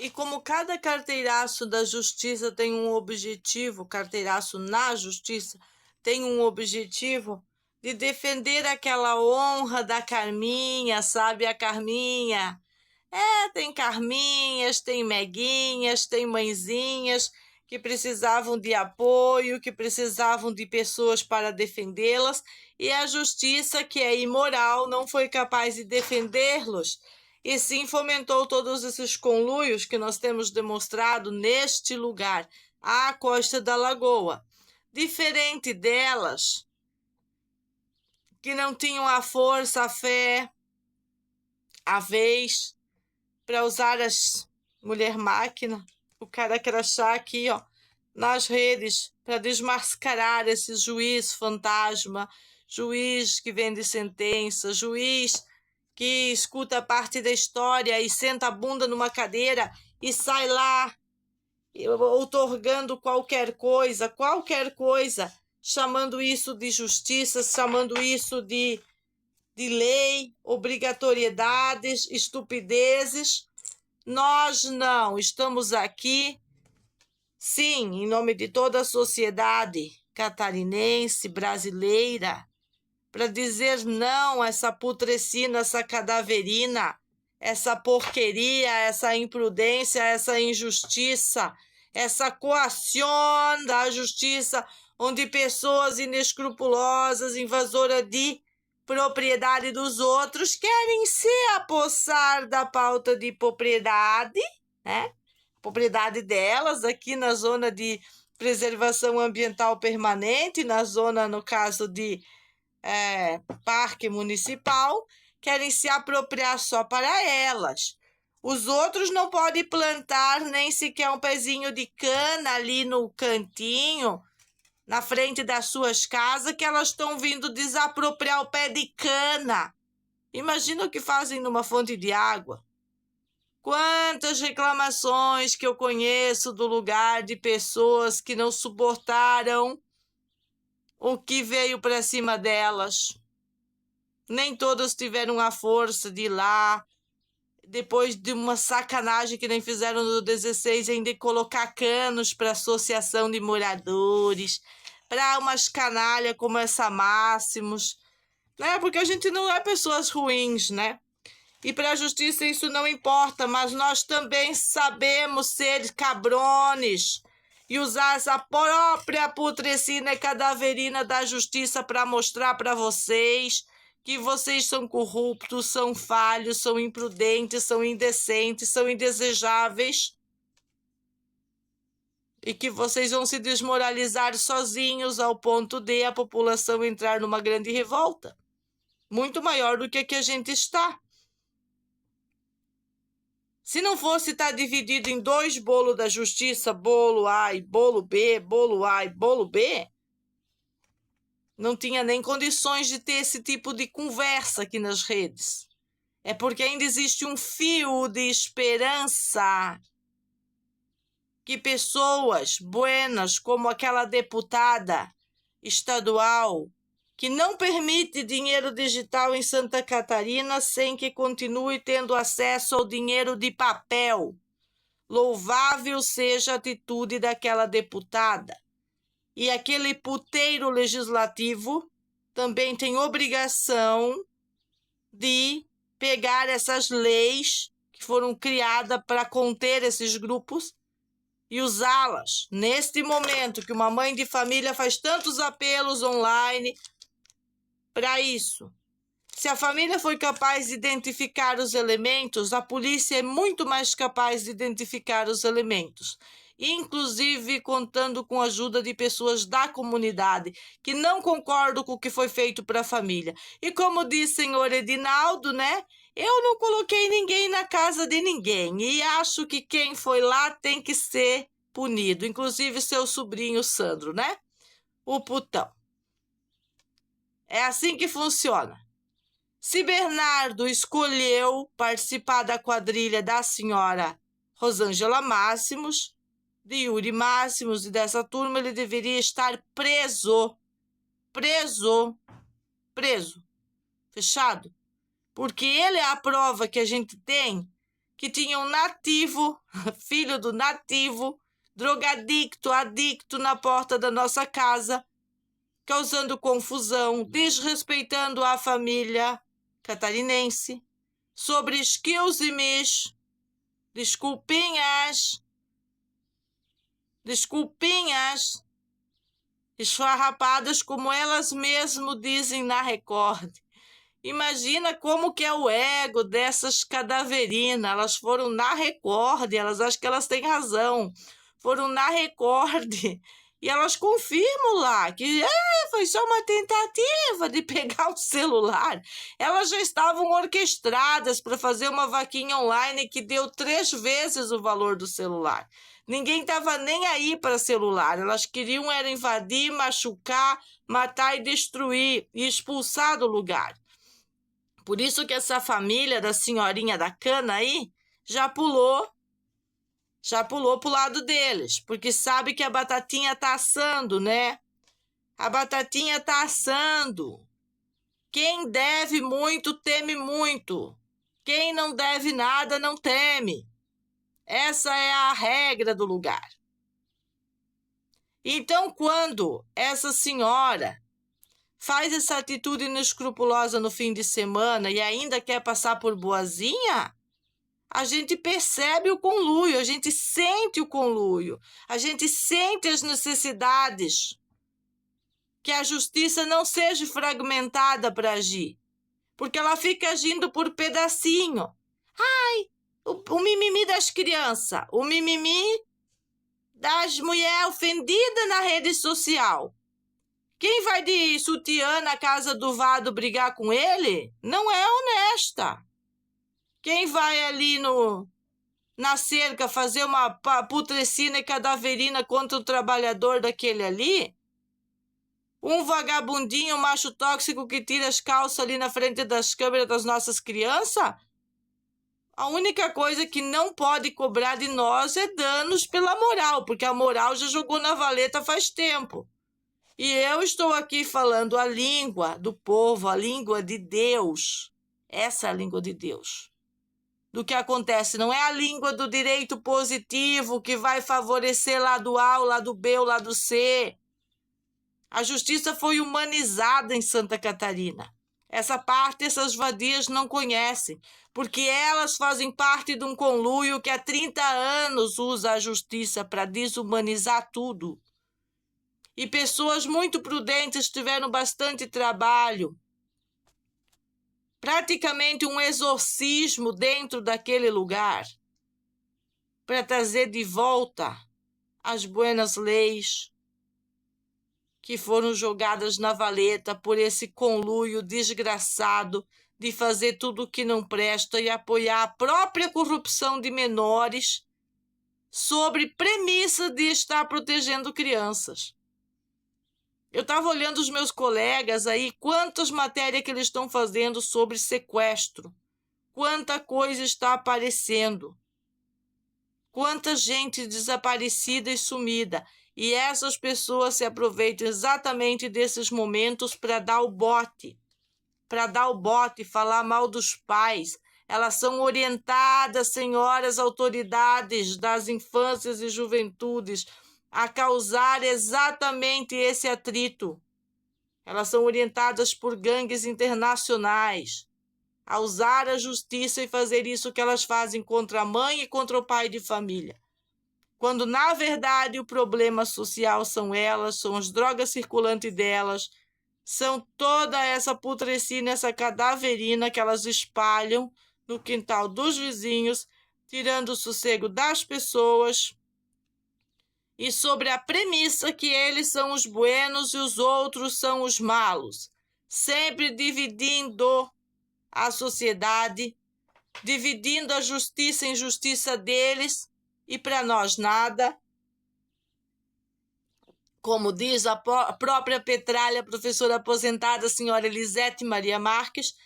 E como cada carteiraço da justiça tem um objetivo, carteiraço na justiça tem um objetivo de defender aquela honra da Carminha, sabe? A Carminha. Tem Carminhas, tem Meguinhas, tem mãezinhas que precisavam de apoio, que precisavam de pessoas para defendê-las, e a justiça, que é imoral, não foi capaz de defendê-los, e sim fomentou todos esses conluios que nós temos demonstrado neste lugar, à costa da lagoa. Diferente delas, que não tinham a força, a fé, a vez para usar as mulher máquina, o cara crachá aqui, ó, nas redes, para desmascarar esse juiz fantasma, juiz que vende sentença, juiz que escuta parte da história e senta a bunda numa cadeira e sai lá outorgando qualquer coisa, chamando isso de justiça, chamando isso de lei, obrigatoriedades, estupidezes. Nós não, estamos aqui, sim, em nome de toda a sociedade catarinense, brasileira, para dizer não a essa putrescina, essa cadaverina, essa porqueria, essa imprudência, essa injustiça, essa coação da justiça, onde pessoas inescrupulosas, invasoras de propriedade dos outros, querem se apossar da pauta de propriedade, né? Propriedade delas, aqui na zona de preservação ambiental permanente, na zona, no caso de parque municipal, querem se apropriar só para elas. Os outros não podem plantar nem sequer um pezinho de cana ali no cantinho, na frente das suas casas, que elas estão vindo desapropriar o pé de cana. Imagina o que fazem numa fonte de água. Quantas reclamações que eu conheço do lugar de pessoas que não suportaram o que veio para cima delas. Nem todas tiveram a força de ir lá, depois de uma sacanagem que nem fizeram no 16, ainda colocar canos para associação de moradores, para umas canalhas como essa Máximos, né? Porque a gente não é pessoas ruins, né? E para a justiça isso não importa, mas nós também sabemos ser cabrones e usar essa própria putrescina e cadaverina da justiça para mostrar para vocês que vocês são corruptos, são falhos, são imprudentes, são indecentes, são indesejáveis e que vocês vão se desmoralizar sozinhos ao ponto de a população entrar numa grande revolta, muito maior do que a gente está. Se não fosse estar dividido em 2 bolos da justiça, bolo A e bolo B, bolo A e bolo B, não tinha nem condições de ter esse tipo de conversa aqui nas redes. É porque ainda existe um fio de esperança que pessoas buenas, como aquela deputada estadual, que não permite dinheiro digital em Santa Catarina sem que continue tendo acesso ao dinheiro de papel. Louvável seja a atitude daquela deputada. E aquele puteiro legislativo também tem obrigação de pegar essas leis que foram criadas para conter esses grupos e usá-las. Neste momento que uma mãe de família faz tantos apelos online para isso. Se a família foi capaz de identificar os elementos, a polícia é muito mais capaz de identificar os elementos, inclusive contando com a ajuda de pessoas da comunidade que não concordam com o que foi feito para a família. E como diz o senhor Edinaldo, né? Eu não coloquei ninguém na casa de ninguém e acho que quem foi lá tem que ser punido, inclusive seu sobrinho Sandro, né? O putão. É assim que funciona. Se Bernardo escolheu participar da quadrilha da senhora Rosângela Máximos, de Yuri Máximos e dessa turma, ele deveria estar preso. Fechado. Porque ele é a prova que a gente tem que tinha um nativo, filho do nativo, drogadicto, adicto na porta da nossa casa, causando confusão, desrespeitando a família catarinense, sobre skills e miss, desculpinhas, esfarrapadas como elas mesmo dizem na Record. Imagina como que é o ego dessas cadaverinas. Elas foram na Record, elas acham que elas têm razão. Foram na Record e elas confirmam lá que foi só uma tentativa de pegar o celular. Elas já estavam orquestradas para fazer uma vaquinha online que deu 3 vezes o valor do celular. Ninguém estava nem aí para celular. Elas queriam era invadir, machucar, matar e destruir e expulsar do lugar. Por isso que essa família da senhorinha da cana aí já pulou pro lado deles, porque sabe que a batatinha tá assando, né? A batatinha tá assando. Quem deve muito, teme muito. Quem não deve nada, não teme. Essa é a regra do lugar. Então, quando essa senhora faz essa atitude inescrupulosa no fim de semana e ainda quer passar por boazinha, a gente percebe o conluio, a gente sente o conluio, a gente sente as necessidades, que a justiça não seja fragmentada para agir, porque ela fica agindo por pedacinho. O mimimi das crianças, o mimimi das mulheres ofendidas na rede social. Quem vai de sutiã na casa do vado brigar com ele não é honesta. Quem vai ali na cerca fazer uma putrecina e cadaverina contra o trabalhador daquele ali, um vagabundinho, um macho tóxico que tira as calças ali na frente das câmeras das nossas crianças, a única coisa que não pode cobrar de nós é danos pela moral, porque a moral já jogou na valeta faz tempo. E eu estou aqui falando a língua do povo, a língua de Deus. Essa é a língua de Deus. Do que acontece, não é a língua do direito positivo que vai favorecer lado A, o lado B, o lado C. A justiça foi humanizada em Santa Catarina. Essa parte essas vadias não conhecem, porque elas fazem parte de um conluio que há 30 anos usa a justiça para desumanizar tudo. E pessoas muito prudentes tiveram bastante trabalho. Praticamente um exorcismo dentro daquele lugar para trazer de volta as buenas leis que foram jogadas na valeta por esse conluio desgraçado de fazer tudo o que não presta e apoiar a própria corrupção de menores sobre premissa de estar protegendo crianças. Eu estava olhando os meus colegas aí, quantas matérias que eles estão fazendo sobre sequestro, quanta coisa está aparecendo, quanta gente desaparecida e sumida. E essas pessoas se aproveitam exatamente desses momentos para dar o bote, falar mal dos pais. Elas são orientadas, senhoras autoridades das infâncias e juventudes, a causar exatamente esse atrito. Elas são orientadas por gangues internacionais a usar a justiça e fazer isso que elas fazem contra a mãe e contra o pai de família. Quando, na verdade, o problema social são elas, são as drogas circulantes delas, são toda essa putrescina, essa cadaverina que elas espalham no quintal dos vizinhos, tirando o sossego das pessoas, e sobre a premissa que eles são os buenos e os outros são os malos, sempre dividindo a sociedade, dividindo a justiça e injustiça deles, e para nós nada. Como diz a própria Petralha, professora aposentada, a senhora Elisete Maria Marques,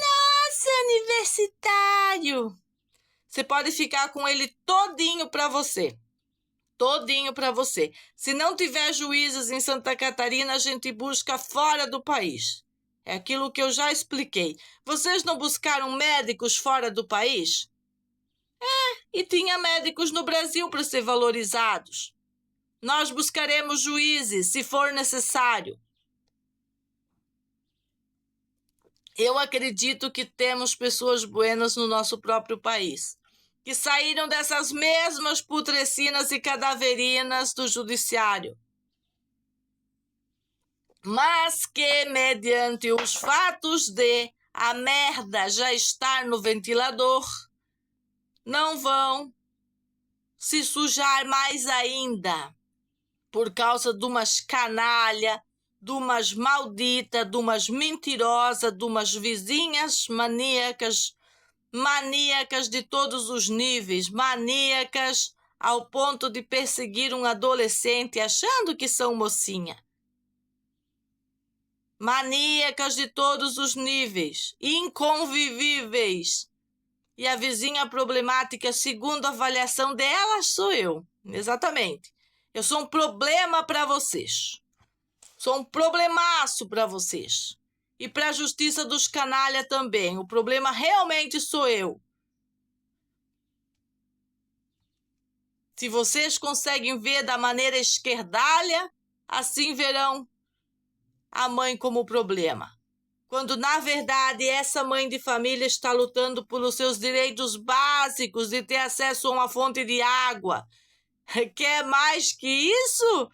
nosso universitário. Você pode ficar com ele todinho para você. Todinho para você. Se não tiver juízes em Santa Catarina, a gente busca fora do país. É aquilo que eu já expliquei. Vocês não buscaram médicos fora do país? E tinha médicos no Brasil para ser valorizados. Nós buscaremos juízes, se for necessário. Eu acredito que temos pessoas buenas no nosso próprio país, que saíram dessas mesmas putrecinas e cadaverinas do judiciário, mas que, mediante os fatos de a merda já estar no ventilador, não vão se sujar mais ainda por causa de umas canalha, de umas maldita, de umas mentirosas, de umas vizinhas maníacas de todos os níveis, maníacas ao ponto de perseguir um adolescente achando que são mocinha. Maníacas de todos os níveis, inconvivíveis. E a vizinha problemática, segundo a avaliação delas, sou eu. Exatamente. Eu sou um problema para vocês. Sou um problemaço para vocês. E para a justiça dos canalha também. O problema realmente sou eu. Se vocês conseguem ver da maneira esquerdalha, assim verão a mãe como problema. Quando, na verdade, essa mãe de família está lutando pelos seus direitos básicos de ter acesso a uma fonte de água. Quer mais que isso?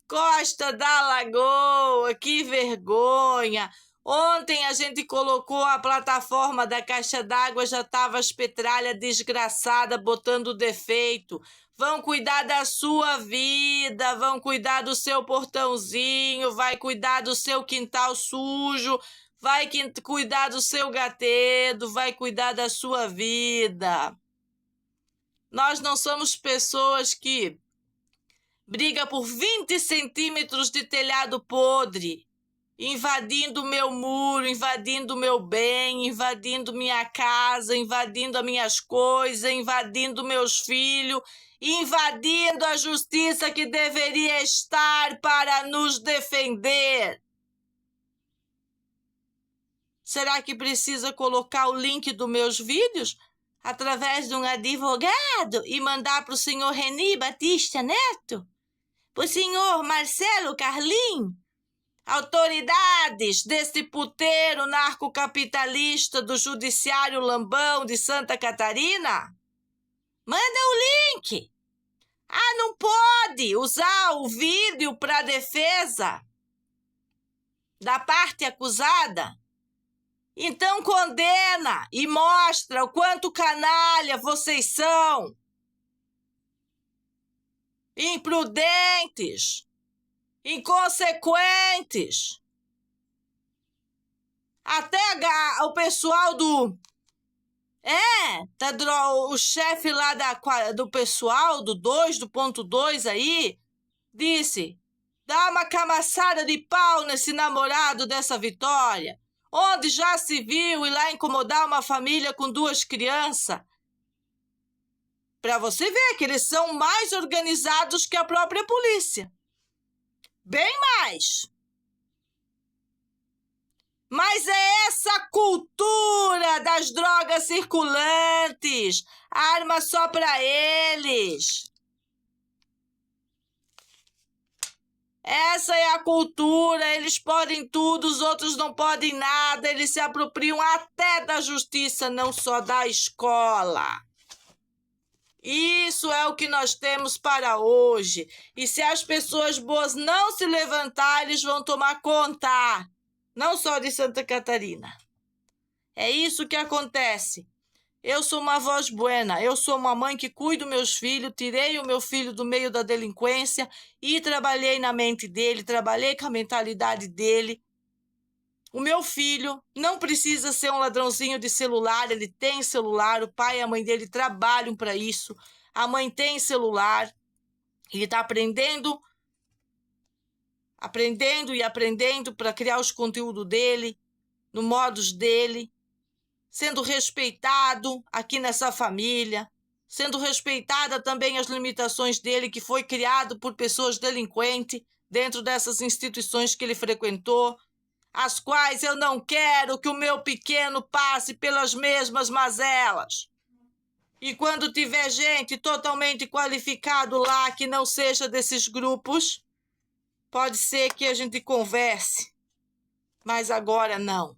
Costa da Lagoa, que vergonha! Ontem a gente colocou a plataforma da caixa d'água, já estava as petralhas desgraçada botando defeito. Vão cuidar da sua vida, vão cuidar do seu portãozinho, vai cuidar do seu quintal sujo, vai cuidar do seu gatedo, vai cuidar da sua vida. Nós não somos pessoas que brigam por 20 centímetros de telhado podre, invadindo meu muro, invadindo meu bem, invadindo minha casa, invadindo as minhas coisas, invadindo meus filhos, invadindo a justiça que deveria estar para nos defender. Será que precisa colocar o link dos meus vídeos através de um advogado e mandar para o senhor Reni Batista Neto? Para o senhor Marcelo Carlim? Autoridades desse puteiro narcocapitalista do Judiciário Lambão de Santa Catarina? Manda o link. Ah, não pode usar o vídeo para defesa da parte acusada? Então condena e mostra o quanto canalha vocês são. Imprudentes. Inconsequentes. Até o pessoal do... o chefe lá do pessoal do 2, do ponto 2 aí, disse, dá uma camaçada de pau nesse namorado dessa Vitória, onde já se viu ir lá incomodar uma família com 2 crianças. Para você ver que eles são mais organizados que a própria polícia. Bem mais. Mas é essa cultura das drogas circulantes, arma só para eles. Essa é a cultura, eles podem tudo, os outros não podem nada, eles se apropriam até da justiça, não só da escola. Isso é o que nós temos para hoje. E se as pessoas boas não se levantarem, eles vão tomar conta. Não só de Santa Catarina. É isso que acontece. Eu sou uma voz buena. Eu sou uma mãe que cuido dos meus filhos. Tirei o meu filho do meio da delinquência e trabalhei na mente dele, trabalhei com a mentalidade dele. O meu filho não precisa ser um ladrãozinho de celular, ele tem celular, o pai e a mãe dele trabalham para isso, a mãe tem celular, ele está aprendendo e aprendendo para criar os conteúdos dele, no modus dele, sendo respeitado aqui nessa família, sendo respeitada também as limitações dele, que foi criado por pessoas delinquentes dentro dessas instituições que ele frequentou, as quais eu não quero que o meu pequeno passe pelas mesmas mazelas. E quando tiver gente totalmente qualificado lá que não seja desses grupos, pode ser que a gente converse. Mas agora não.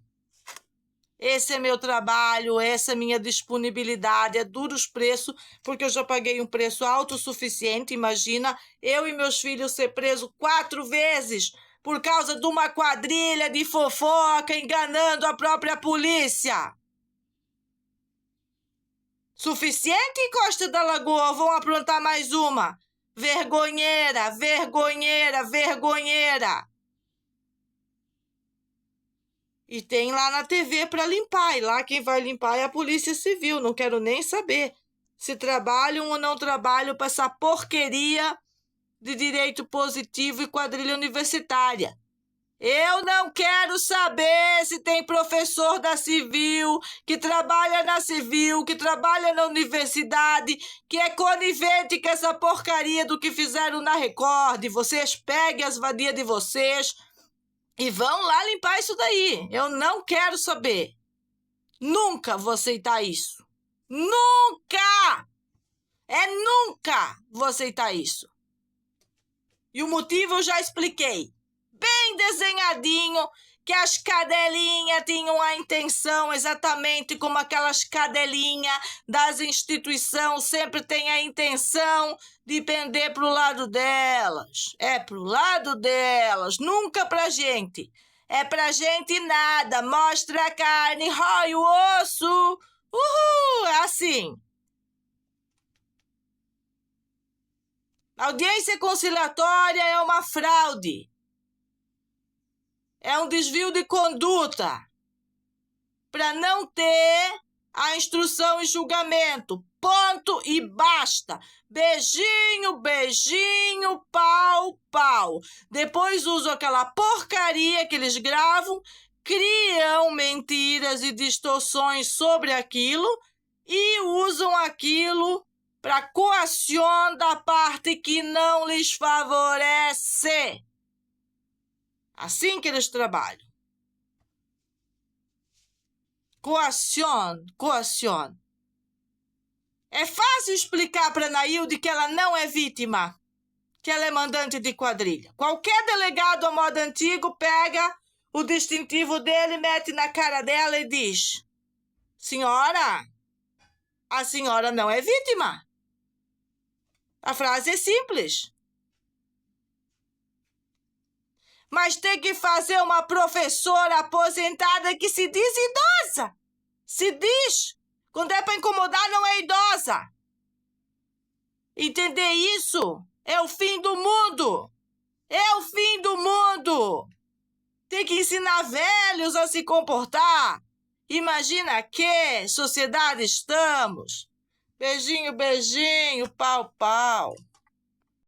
Esse é meu trabalho, essa é minha disponibilidade, é duros preços, porque eu já paguei um preço autossuficiente. Imagina, eu e meus filhos ser presos 4 vezes por causa de uma quadrilha de fofoca enganando a própria polícia. Suficiente em Costa da Lagoa, vão aprontar mais uma. Vergonheira, vergonheira, vergonheira. E tem lá na TV para limpar, e lá quem vai limpar é a Polícia Civil. Não quero nem saber se trabalham ou não trabalham para essa porqueria de direito positivo e quadrilha universitária. Eu não quero saber se tem professor da Civil, que trabalha na Civil, que trabalha na universidade, que é conivente com essa porcaria do que fizeram na Record. Vocês peguem as vadias de vocês e vão lá limpar isso daí. Eu não quero saber. Nunca vou aceitar isso. Nunca! Nunca vou aceitar isso. E o motivo eu já expliquei. Bem desenhadinho, que as cadelinhas tinham a intenção, exatamente como aquelas cadelinhas das instituições sempre têm a intenção de pender para o lado delas. É para o lado delas, nunca para a gente. É para a gente nada, mostra a carne, rói o osso. Uhul, é assim. A audiência conciliatória é uma fraude. É um desvio de conduta para não ter a instrução e julgamento. Ponto e basta. Beijinho, beijinho, pau, pau. Depois usam aquela porcaria que eles gravam, criam mentiras e distorções sobre aquilo e usam aquilo para coação da parte que não lhes favorece. Assim que eles trabalham. Coação. É fácil explicar para a Nailde que ela não é vítima, que ela é mandante de quadrilha. Qualquer delegado à moda antigo pega o distintivo dele, mete na cara dela e diz: senhora, a senhora não é vítima. A frase é simples. Mas tem que fazer uma professora aposentada que se diz idosa. Se diz. Quando é para incomodar, não é idosa. Entender isso é o fim do mundo. É o fim do mundo. Tem que ensinar velhos a se comportar. Imagina que sociedade estamos. Beijinho, beijinho, pau, pau.